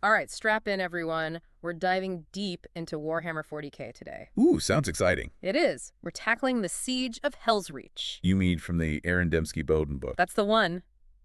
All right, strap in, everyone. We're diving deep into Warhammer 40K today. Ooh, sounds exciting. It is. We're tackling the Siege of Helsreach. You mean from the Dembski-Bowden book? That's the one.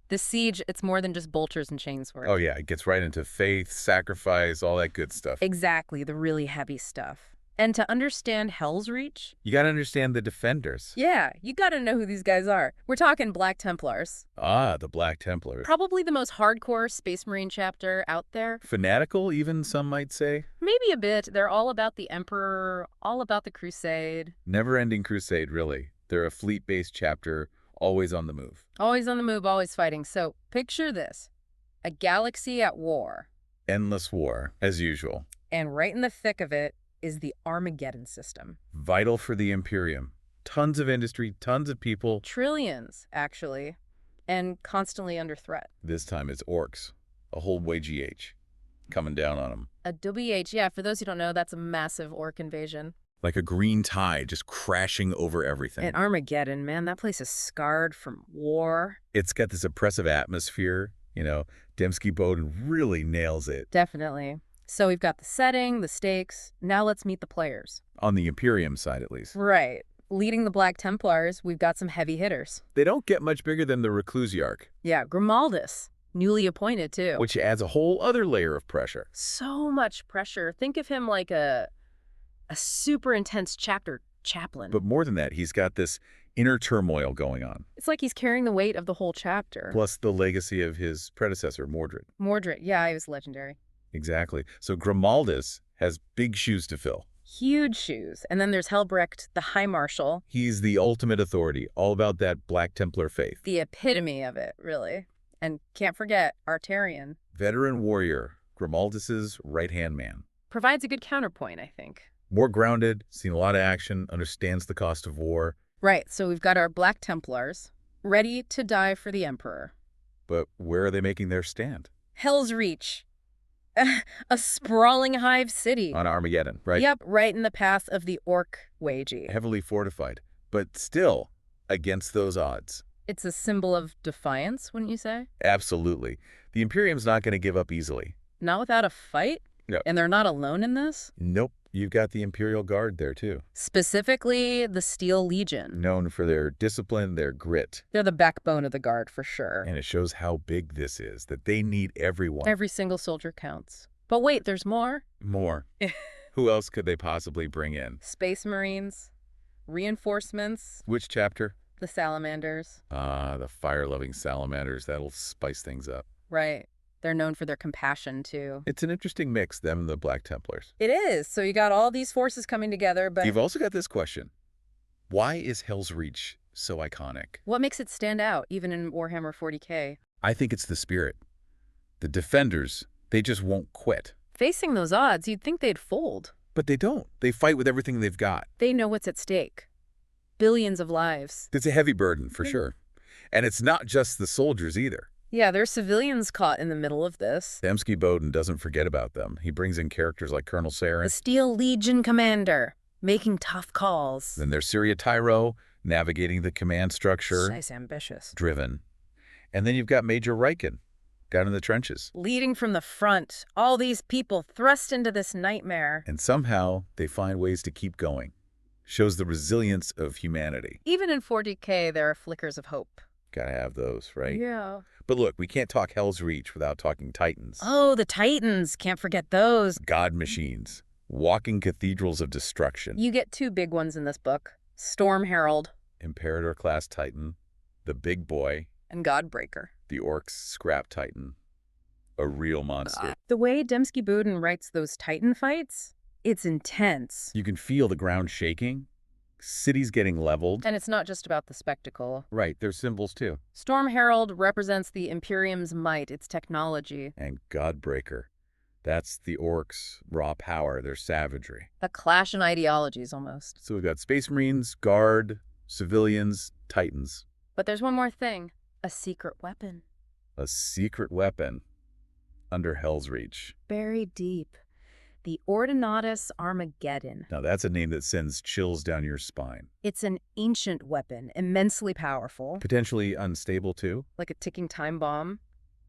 This siege, it's more than just bolters and chainswords. Oh yeah, it gets right into faith, sacrifice, all that good stuff. Exactly, the really heavy stuff. And to understand Helsreach, You gotta understand the defenders. yeah, you gotta know who these guys are. We're talking Black Templars. Ah, the Black Templars. Probably the most hardcore Space Marine chapter out there. Fanatical, even some might say. Maybe a bit. They're all about the Emperor, all about the Crusade. Never-ending crusade, really. They're a fleet-based chapter, always on the move. Always on the move, always fighting. So picture this. A galaxy at war. Endless war, as usual. And right in the thick of it is the Armageddon system. Vital for the Imperium. Tons of industry, tons of people. Trillions, actually. And constantly under threat. This time it's orcs. A whole WGH. Coming down on them. A WH, yeah, for those who don't know, that's a massive orc invasion. Like a green tide just crashing over everything. And Armageddon, man, that place is scarred from war. It's got this oppressive atmosphere. Dembski-Bowden really nails it. Definitely. So we've got the setting, the stakes. Now let's meet the players. On the Imperium side, at least. Right. Leading the Black Templars, we've got some heavy hitters. They don't get much bigger than the Reclusiarch, Yeah, Grimaldus, newly appointed too. which adds a whole other layer of pressure. So much pressure. Think of him like a super intense chapter chaplain. But more than that, he's got this inner turmoil going on. It's like he's carrying the weight of the whole chapter. Plus the legacy of his predecessor, Mordred. Mordred, yeah, he was legendary. Exactly. So Grimaldus has big shoes to fill. Huge shoes. And then there's Helbrecht, the High Marshal. He's the ultimate authority, all about that Black Templar faith. The epitome of it, really. And can't forget, Artarian. Veteran warrior, Grimaldus's right-hand man. Provides a good counterpoint, I think. More grounded, seen a lot of action, understands the cost of war. Right, so we've got our Black Templars, ready to die for the Emperor. But where are they making their stand? Helsreach. A sprawling hive city. On Armageddon, right? Yep, right in the path of the orc Wagey. Heavily fortified, but still against those odds. It's a symbol of defiance, wouldn't you say? Absolutely. The Imperium's not going to give up easily. Not without a fight? No. And they're not alone in this? Nope. You've got the Imperial Guard there, too. Specifically, the Steel Legion. Known for their discipline, their grit. They're the backbone of the Guard, for sure. And it shows how big this is, that they need everyone. Every single soldier counts. But wait, there's more. More. Who else could they possibly bring in? Space Marines, reinforcements, Which chapter? the Salamanders. Ah, the fire-loving salamanders. That'll spice things up. Right. They're known for their compassion, too. It's an interesting mix, them and the Black Templars. It is. So you got all these forces coming together, but You've also got this question. Why is Helsreach so iconic? what makes it stand out, even in Warhammer 40K? I think it's the spirit. The defenders, they just won't quit. Facing those odds, you'd think they'd fold. But they don't. They fight with everything they've got. They know what's at stake. Billions of lives. It's a heavy burden, for sure. And it's not just the soldiers either. Yeah, there's civilians caught in the middle of this. Dembski-Bowden doesn't forget about them. He brings in characters like Colonel The Saren. Steel Legion commander, making tough calls. Then there's Syria Tyro, navigating the command structure. Nice, ambitious. Driven. And then you've got Major Riken, down in the trenches. Leading from the front, all these people thrust into this nightmare. And somehow they find ways to keep going. Shows the resilience of humanity. Even in 40K, there are flickers of hope. Gotta have those, right? Yeah. But look, we can't talk Helsreach without talking Titans. Oh, the Titans. Can't forget those. God machines. Walking cathedrals of destruction. You get two big ones in this book. Storm Herald Imperator-class Titan. The big boy. and Godbreaker. The Orcs Scrap Titan. A real monster. The way Dembski-Bowden writes those Titan fights, it's intense. You can feel the ground shaking. Cities getting leveled. And it's not just about the spectacle. Right, there's symbols too. Storm Herald represents the Imperium's might, its technology. And Godbreaker. That's the Orcs' raw power, their savagery. A clash in ideologies, almost. So we've got Space Marines, Guard, civilians, Titans. But there's one more thing. A secret weapon. A secret weapon under Helsreach. Buried deep. The Ordinatus Armageddon. Now that's a name that sends chills down your spine. It's an ancient weapon, immensely powerful, Potentially unstable too. like a ticking time bomb.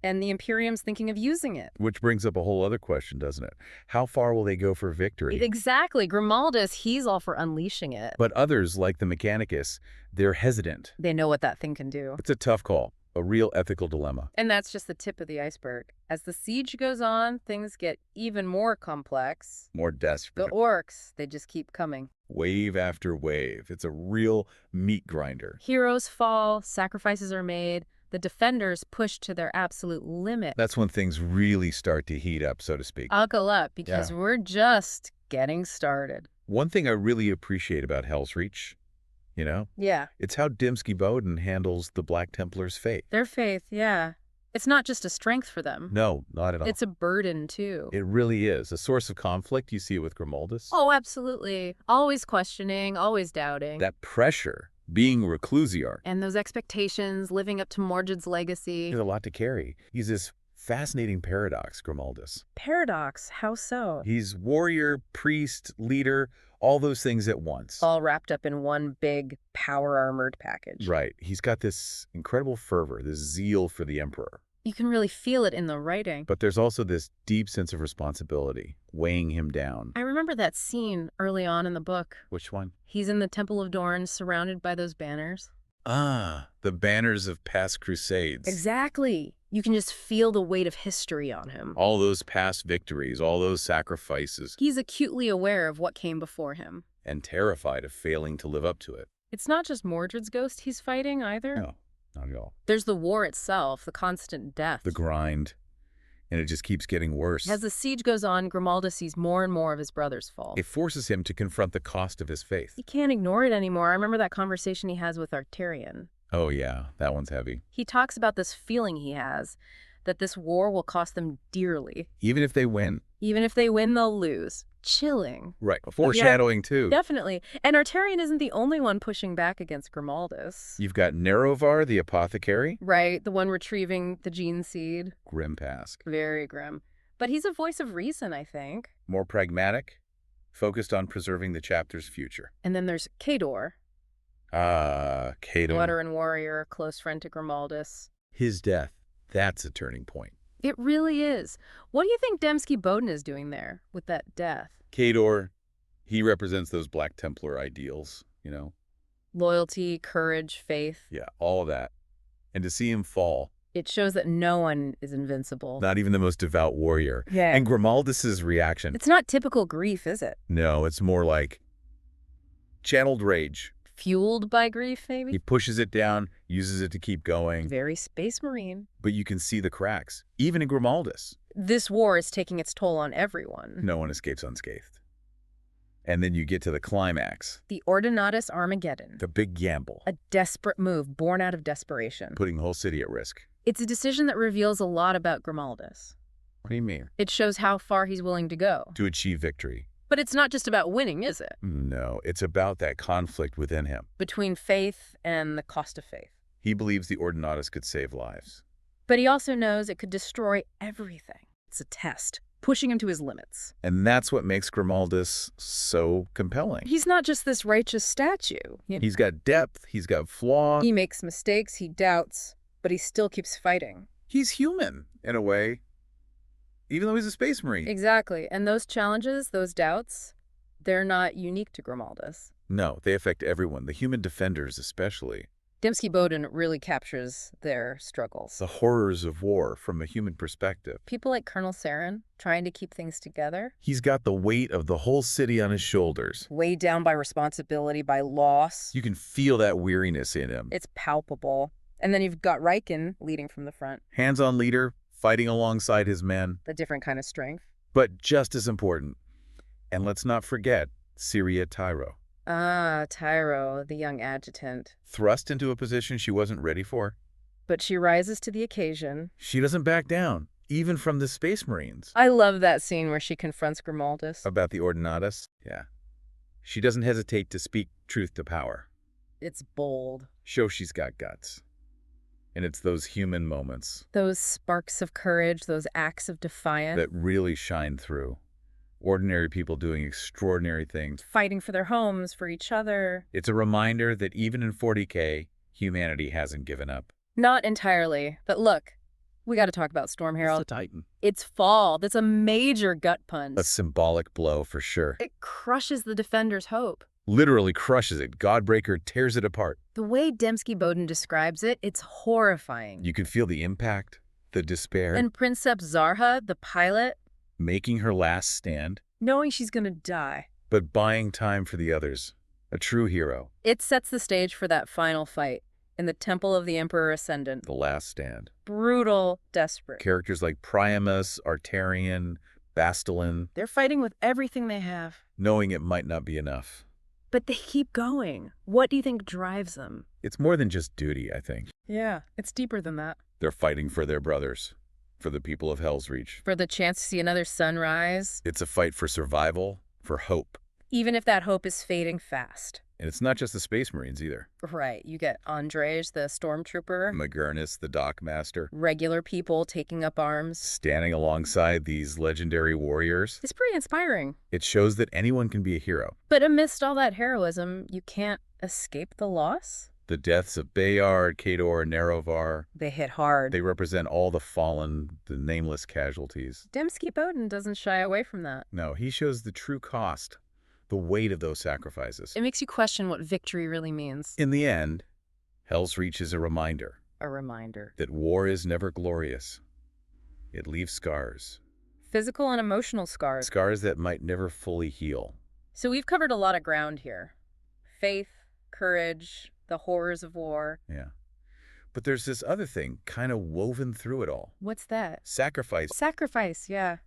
And the Imperium's thinking of using it. Which brings up a whole other question, doesn't it? How far will they go for victory? Exactly. Grimaldus, he's all for unleashing it. But others, like the Mechanicus, they're hesitant. They know what that thing can do. It's a tough call, a real ethical dilemma. And that's just the tip of the iceberg. As the siege goes on, things get even more complex. More The desperate. orcs, they just keep coming. Wave after wave. It's a real meat grinder. Heroes fall, sacrifices are made, the defenders push to their absolute limit. That's when things really start to heat up, so to speak. Buckle up, because we're just getting started. One thing I really appreciate about Helsreach, Yeah. it's how Dembski-Bowden handles the Black Templars' fate. Their faith, yeah. It's not just a strength for them. No, not at all. It's a burden, too. It really is. A source of conflict. You see it with Grimaldus. Oh, absolutely. Always questioning, always doubting. That pressure, being reclusiarch, And those expectations, living up to Mordred's legacy. is a lot to carry. He's this fascinating paradox, Grimaldus. Paradox, how so? He's warrior, priest, leader, all those things at once. All wrapped up in one big, power-armored package. Right. He's got this incredible fervor, this zeal for the emperor. You can really feel it in the writing. But there's also this deep sense of responsibility weighing him down. I remember that scene early on in the book. Which one? He's in the Temple of Dorn, surrounded by those banners. Ah, the banners of past crusades. Exactly. You can just feel the weight of history on him. All those past victories, all those sacrifices, He's acutely aware of what came before him. and terrified of failing to live up to it. It's not just Mordred's ghost he's fighting, either. No, not at all. There's the war itself, the constant death. The grind, and it just keeps getting worse. As the siege goes on, Grimaldus sees more and more of his brothers fall. It forces him to confront the cost of his faith. He can't ignore it anymore. I remember that conversation he has with Arterion. Oh yeah, that one's heavy. He talks about this feeling he has, that this war will cost them dearly. Even if they win. Even if they win, they'll lose. Chilling. Right. Foreshadowing, too. Definitely. And Arterion isn't the only one pushing back against Grimaldus. You've got Nerovar, the apothecary. Right, the one retrieving the gene seed. Grim task. Very grim. But he's a voice of reason, I think. More pragmatic, focused on preserving the chapter's future. And then there's Kador, Cato. veteran warrior, close friend to Grimaldus. His death, that's a turning point. It really is. What do you think Dembski-Bowden is doing there with that death? Kador, he represents those Black Templar ideals, Loyalty, courage, faith. Yeah, all of that. And to see him fall, It shows that no one is invincible. not even the most devout warrior. Yeah. And Grimaldus's reaction, It's not typical grief, is it? no, it's more like channeled rage. Fueled by grief, maybe? He pushes it down, uses it to keep going, Very Space Marine. but you can see the cracks, even in Grimaldus. This war is taking its toll on everyone. No one escapes unscathed. And then you get to the climax, The Ordinatus Armageddon. the big gamble, A desperate move born out of desperation. putting the whole city at risk. It's a decision that reveals a lot about Grimaldus. What do you mean? It shows how far he's willing to go. To achieve victory. But it's not just about winning, is it? No, it's about that conflict within him. Between faith and the cost of faith. He believes the Ordinatus could save lives. But he also knows it could destroy everything. It's a test, pushing him to his limits. And that's what makes Grimaldus so compelling. He's not just this righteous statue. He's got depth, he's got flaw. He makes mistakes, he doubts, but he still keeps fighting. He's human, in a way, even though he's a space marine. Exactly. And those challenges, those doubts, they're not unique to Grimaldus. No, they affect everyone, the human defenders especially. Dembski-Bowden really captures their struggles. The horrors of war from a human perspective. People like Colonel Saren, trying to keep things together, He's got the weight of the whole city on his shoulders. weighed down by responsibility, by loss. You can feel that weariness in him. It's palpable. And then you've got Riken leading from the front, Hands-on leader, fighting alongside his men. a different kind of strength. But just as important, and let's not forget, Syria Tyro. Ah, Tyro, the young adjutant. Thrust into a position she wasn't ready for. But she rises to the occasion. She doesn't back down, even from the Space Marines. I love that scene where she confronts Grimaldus. About the Ordinatus? Yeah. She doesn't hesitate to speak truth to power. It's bold. Show she's got guts. And it's those human moments Those sparks of courage, those acts of defiance. that really shine through. Ordinary people doing extraordinary things. Fighting for their homes, for each other. It's a reminder that even in 40K, humanity hasn't given up. Not entirely. But look, We got to talk about Storm It's Herald. the Titan. Its fall, that's a major gut punch. A symbolic blow for sure. It crushes the defender's hope. Literally crushes it. Godbreaker tears it apart. The way Dembski-Bowden describes it, it's horrifying. You can feel the impact, the despair, And Princess Zarha, the pilot, making her last stand, knowing she's gonna die. but buying time for the others. A true hero. It sets the stage for that final fight in the Temple of the Emperor Ascendant. The last stand. Brutal, desperate. Characters like Priamus, Artarian, Bastilin, They're fighting with everything they have. knowing it might not be enough. But they keep going. What do you think drives them? It's more than just duty, I think. Yeah, it's deeper than that. They're fighting for their brothers, for the people of Helsreach. For the chance to see another sunrise, It's a fight for survival, for hope. even if that hope is fading fast. And it's not just the Space Marines either. Right, you get Andrej, the stormtrooper, Magurnus, the Dockmaster, regular people taking up arms. standing alongside these legendary warriors. It's pretty inspiring. It shows that anyone can be a hero. But amidst all that heroism, you can't escape the loss. The deaths of Bayard, Kador, Nerovar, They hit hard. they represent all the fallen, the nameless casualties. Dembski-Bowden doesn't shy away from that. No, he shows the true cost, the weight of those sacrifices. It makes you question what victory really means. In the end, Helsreach is a reminder A reminder. that war is never glorious. It leaves scars. Physical and emotional scars. Scars that might never fully heal. So we've covered a lot of ground here. Faith, courage, the horrors of war. Yeah. But there's this other thing kind of woven through it all. What's that? Sacrifice. Sacrifice, yeah.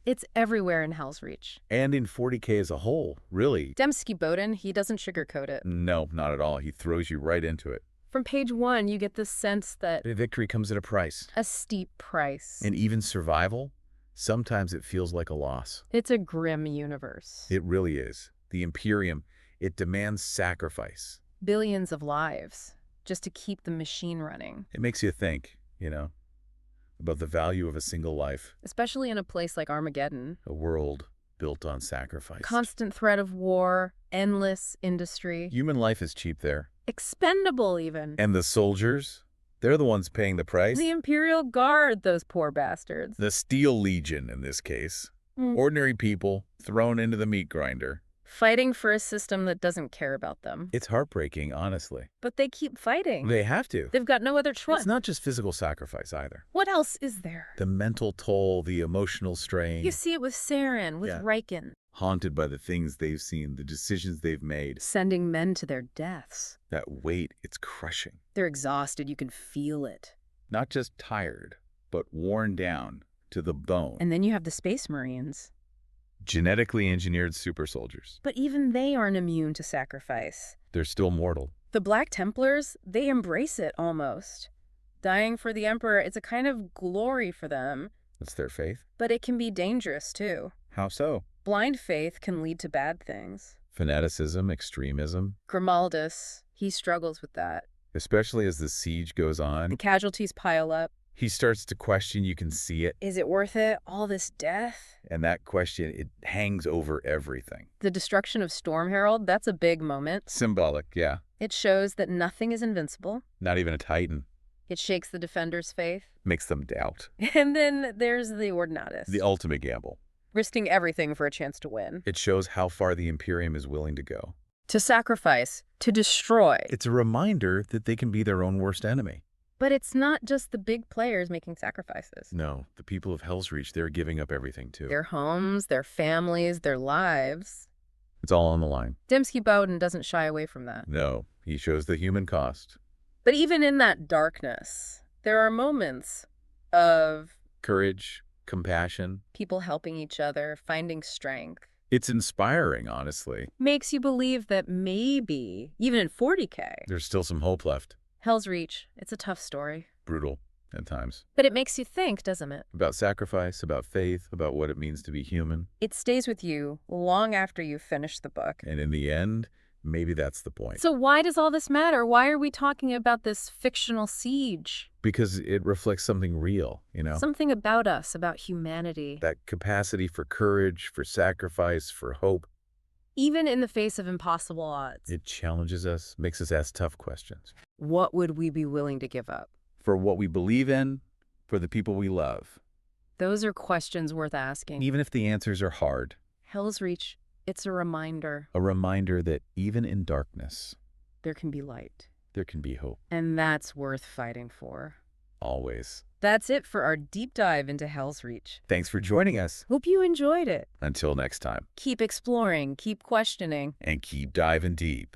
It's everywhere in Helsreach. And in 40K as a whole, really. Dembski-Bowden, he doesn't sugarcoat it. No, not at all. He throws you right into it. From page 1, you get the sense that The victory comes at a price. a steep price. And even survival, sometimes it feels like a loss. It's a grim universe. It really is. The Imperium, it demands sacrifice. Billions of lives just to keep the machine running. It makes you think, about the value of a single life, Especially in a place like Armageddon. a world built on sacrifice. Constant threat of war, endless industry. Human life is cheap there. Expendable, even. And the soldiers, they're the ones paying the price. The Imperial Guard, those poor bastards. The Steel Legion, in this case. Mm. Ordinary people thrown into the meat grinder. Fighting for a system that doesn't care about them. It's heartbreaking, honestly. But they keep fighting. They have to. They've got no other choice. It's not just physical sacrifice either. What else is there? The mental toll, the emotional strain. You see it with Saren, with Yeah. Riken. Haunted by the things they've seen, the decisions they've made. Sending men to their deaths. That weight, it's crushing. They're exhausted. You can feel it. Not just tired, but worn down to the bone. And then you have the Space Marines. Genetically engineered super soldiers. But even they aren't immune to sacrifice. They're still mortal. The Black Templars, they embrace it almost. Dying for the Emperor, it's a kind of glory for them. That's their faith. But it can be dangerous, too. How so? Blind faith can lead to bad things. Fanaticism, extremism. Grimaldus, he struggles with that. Especially as the siege goes on. The casualties pile up. He starts to question, you can see it. Is it worth it, all this death? And that question, it hangs over everything. The destruction of Storm Herald, that's a big moment. Symbolic, yeah. It shows that nothing is invincible. Not even a Titan. It shakes the defender's faith. Makes them doubt. And then there's the Ordinatus, The ultimate gamble. risking everything for a chance to win. It shows how far the Imperium is willing to go. To sacrifice, to destroy. It's a reminder that they can be their own worst enemy. But it's not just the big players making sacrifices. No, the people of Helsreach, they're giving up everything too. Their homes, their families, their lives. It's all on the line. Dembski-Bowden doesn't shy away from that. No, he shows the human cost. But even in that darkness, there are moments of Courage, compassion. people helping each other, finding strength. It's inspiring, honestly. Makes you believe that maybe, even in 40K, There's still some hope left. Helsreach, it's a tough story. Brutal at times. But it makes you think, doesn't it? About sacrifice, about faith, about what it means to be human. It stays with you long after you finish the book. And in the end, maybe that's the point. So why does all this matter? Why are we talking about this fictional siege? Because it reflects something real, Something about us, about humanity. That capacity for courage, for sacrifice, for hope. Even in the face of impossible odds. It challenges us, makes us ask tough questions. What would we be willing to give up? For what we believe in, For the people we love. Those are questions worth asking. Even if the answers are hard. Helsreach, it's a reminder. A reminder that even in darkness, There can be light. there can be hope. And that's worth fighting for. Always. That's it for our deep dive into Helsreach. Thanks for joining us. Hope you enjoyed it. Until next time. Keep exploring, keep questioning. And keep diving deep.